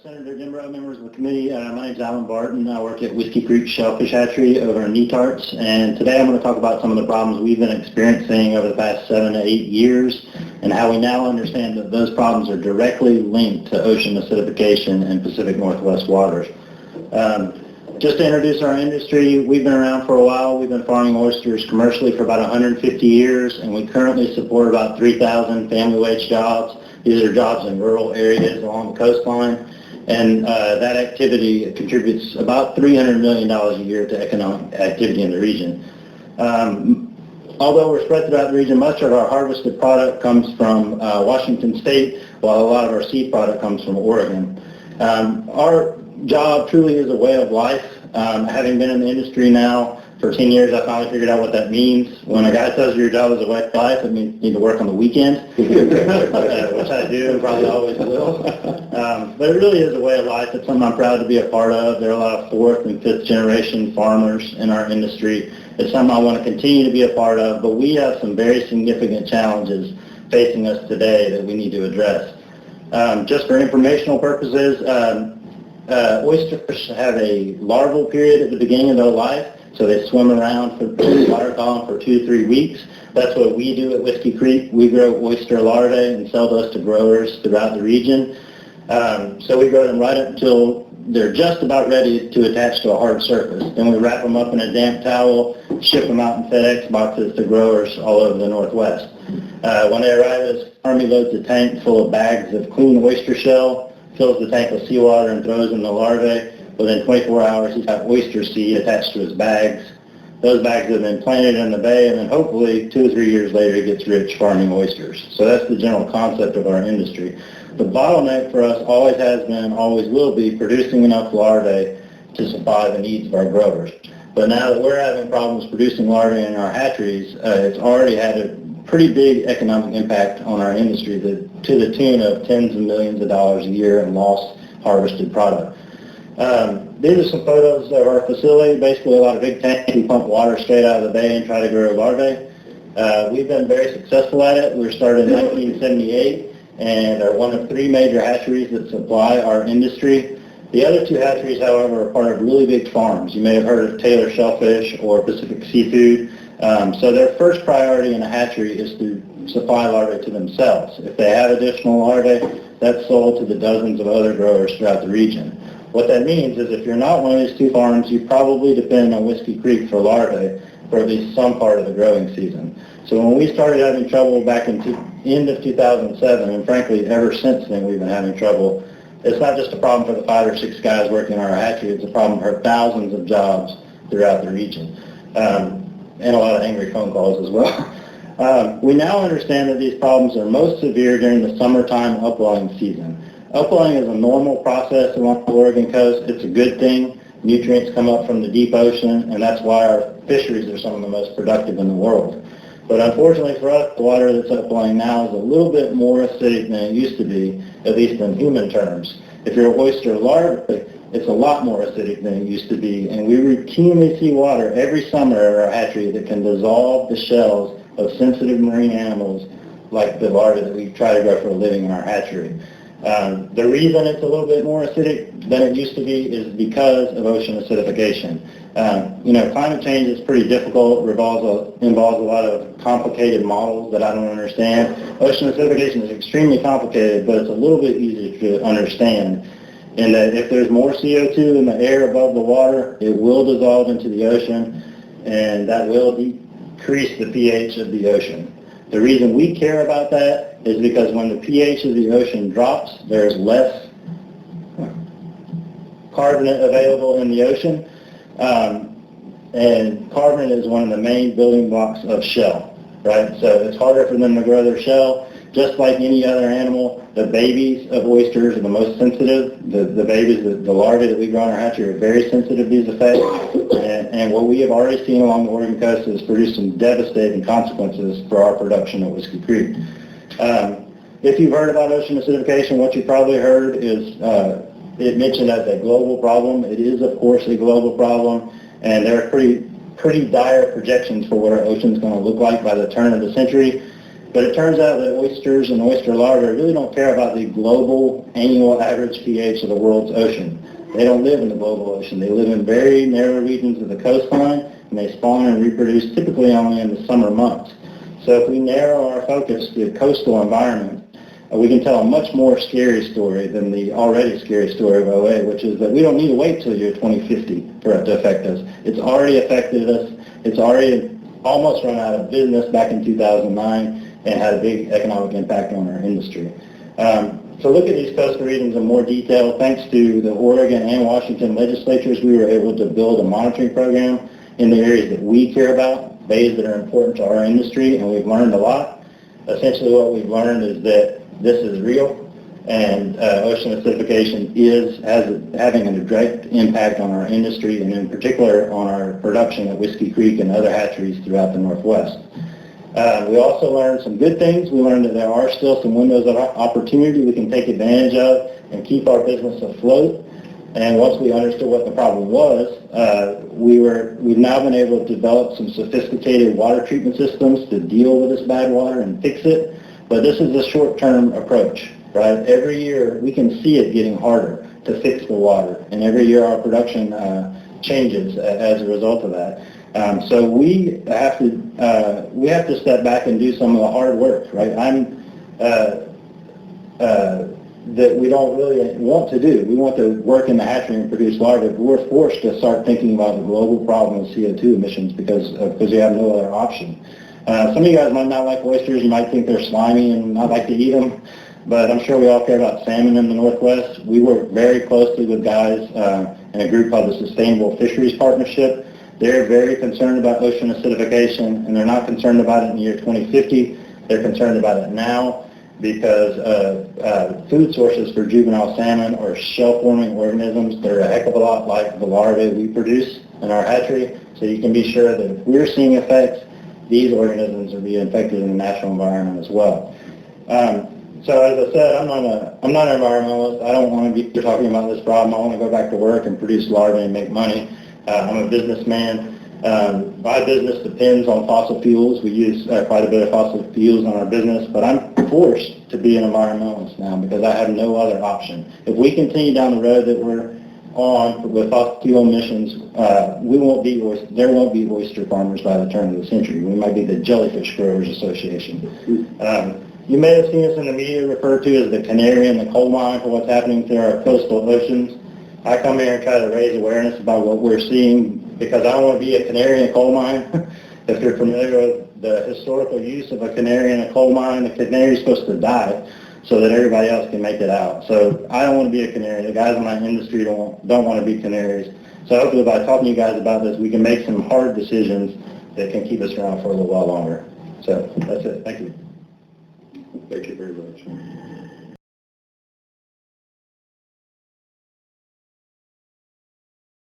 Senator Jimbo, members of the committee, my name is Alan Barton. I work at Whiskey Creek Shellfish Hatchery over in Netarts, and today I'm going to talk about some of the problems we've been experiencing over the past 7 to 8 years and how we now understand that those problems are directly linked to ocean acidification in Pacific Northwest waters. Just to introduce our industry, we've been around for a while. We've been farming oysters commercially for about 150 years, and we currently support about 3,000 family wage jobs. These are jobs in rural areas along the coastline, and that activity contributes about $300 million a year to economic activity in the region. Although we're spread throughout the region, much of our harvested product comes from Washington State, while a lot of our seed product comes from Oregon. Our job truly is a way of life. Having been in the industry now for 10 years, I finally figured out what that means. When a guy tells you your job is a way of life, it means you need to work on the weekend, which I do and probably always will. But it really is a way of life. It's something I'm proud to be a part of. There are a lot of fourth and fifth generation farmers in our industry. It's something I want to continue to be a part of, but we have some very significant challenges facing us today that we need to address. Just for informational purposes, oysters have a larval period at the beginning of their life, so they swim around for the water column for 2 to 3 weeks. That's what we do at Whiskey Creek. We grow oyster larvae and sell those to growers throughout the region. So we grow them right up until they're just about ready to attach to a hard surface. Then we wrap them up in a damp towel, ship them out in FedEx boxes to growers all over the Northwest. When they arrive, this Army loads a tank full of bags of clean oyster shell, fills the tank with seawater and throws in the larvae. Within 24 hours, he's got oyster seed attached to his bags. Those bags have been planted in the bay, and then hopefully 2 or 3 years later, he gets rich farming oysters. So that's the general concept of our industry. The bottleneck for us always has been, always will be, producing enough larvae to supply the needs of our growers. But now that we're having problems producing larvae in our hatcheries, it's already had a pretty big economic impact on our industry to the tune of tens of millions of dollars a year in lost harvested product. These are some photos of our facility. Basically a lot of big tanks. We pump water straight out of the bay and try to grow larvae. We've been very successful at it. We were started in 1978 and are one of 3 major hatcheries that supply our industry. The other 2 hatcheries, however, are part of really big farms. You may have heard of Taylor Shellfish or Pacific Seafood. So their first priority in a hatchery is to supply larvae to themselves. If they have additional larvae, that's sold to the dozens of other growers throughout the region. What that means is if you're not one of these 2 farms, you probably depend on Whiskey Creek for larvae for at least some part of the growing season. So when we started having trouble back in end of 2007, and frankly ever since then we've been having trouble, it's not just a problem for the 5 or 6 guys working in our hatchery, it's a problem for thousands of jobs throughout the region. And a lot of angry phone calls as well. We now understand that these problems are most severe during the summertime upwelling season. Upwelling is a normal process along the Oregon coast. It's a good thing. Nutrients come up from the deep ocean, and that's why our fisheries are some of the most productive in the world. But unfortunately for us, the water that's upwelling now is a little bit more acidic than it used to be, at least in human terms. If you're an oyster larvae, it's a lot more acidic than it used to be, and we routinely see water every summer at our hatchery that can dissolve the shells of sensitive marine animals like the larvae that we try to grow for a living in our hatchery. The reason it's a little bit more acidic than it used to be is because of ocean acidification. Climate change is pretty difficult, involves a lot of complicated models that I don't understand. Ocean acidification is extremely complicated, but it's a little bit easier to understand. And that if there's more CO2 in the air above the water, it will dissolve into the ocean, and that will decrease the pH of the ocean. The reason we care about that is because when the pH of the ocean drops, there's less carbonate available in the ocean, and carbonate is one of the main building blocks of shell, right? So it's harder for them to grow their shell. Just like any other animal, the babies of oysters are the most sensitive. The babies, the larvae that we grow in our hatchery are very sensitive to these effects. And what we have already seen along the Oregon coast is produced some devastating consequences for our production at Whiskey Creek. If you've heard about ocean acidification, what you probably heard is it mentioned as a global problem. It is, of course, a global problem, and there are pretty dire projections for what our ocean is going to look like by the turn of the century. But it turns out that oysters and oyster larvae really don't care about the global annual average pH of the world's ocean. They don't live in the global ocean. They live in very narrow regions of the coastline, and they spawn and reproduce typically only in the summer months. So if we narrow our focus to the coastal environment, we can tell a much more scary story than the already scary story of OA, which is that we don't need to wait till the year 2050 for it to affect us. It's already affected us. It's already almost run out of business back in 2009 and had a big economic impact on our industry. So look at these coastal regions in more detail. Thanks to the Oregon and Washington legislatures, we were able to build a monitoring program in the areas that we care about, bays that are important to our industry, and we've learned a lot. Essentially what we've learned is that this is real, and ocean acidification is having a direct impact on our industry, and in particular on our production at Whiskey Creek and other hatcheries throughout the Northwest. We also learned some good things. We learned that there are still some windows of opportunity we can take advantage of and keep our business afloat. And once we understood what the problem was, we've now been able to develop some sophisticated water treatment systems to deal with this bad water and fix it. But this is a short-term approach, right? Every year we can see it getting harder to fix the water, and every year our production changes as a result of that. So we have to step back and do some of the hard work, right? That we don't really want to do. We want to work in the hatchery and produce larvae, but we're forced to start thinking about the global problem of CO2 emissions because we have no other option. Some of you guys might not like oysters. You might think they're slimy and not like to eat them, but I'm sure we all care about salmon in the Northwest. We work very closely with guys in a group called the Sustainable Fisheries Partnership. They're very concerned about ocean acidification, and they're not concerned about it in the year 2050. They're concerned about it now because food sources for juvenile salmon are shell-forming organisms. They're a heck of a lot like the larvae we produce in our hatchery, so you can be sure that if we're seeing effects, these organisms are being affected in the natural environment as well. So as I said, I'm not an environmentalist. I don't want to be talking about this problem. I want to go back to work and produce larvae and make money. I'm a businessman. My business depends on fossil fuels. We use quite a bit of fossil fuels in our business, but I'm forced to be an environmentalist now because I have no other option. If we continue down the road that we're on with fossil fuel emissions, there won't be oyster farmers by the turn of the century. We might be the Jellyfish Growers Association. You may have seen us in the media referred to as the canary in the coal mine for what's happening to our coastal oceans. I come here and try to raise awareness about what we're seeing because I don't want to be a canary in a coal mine. If you're familiar with the historical use of a canary in a coal mine, the canary is supposed to die so that everybody else can make it out. So I don't want to be a canary. The guys in my industry don't want to be canaries. So hopefully by talking to you guys about this, we can make some hard decisions that can keep us around for a little while longer. So that's it. Thank you. Thank you very much.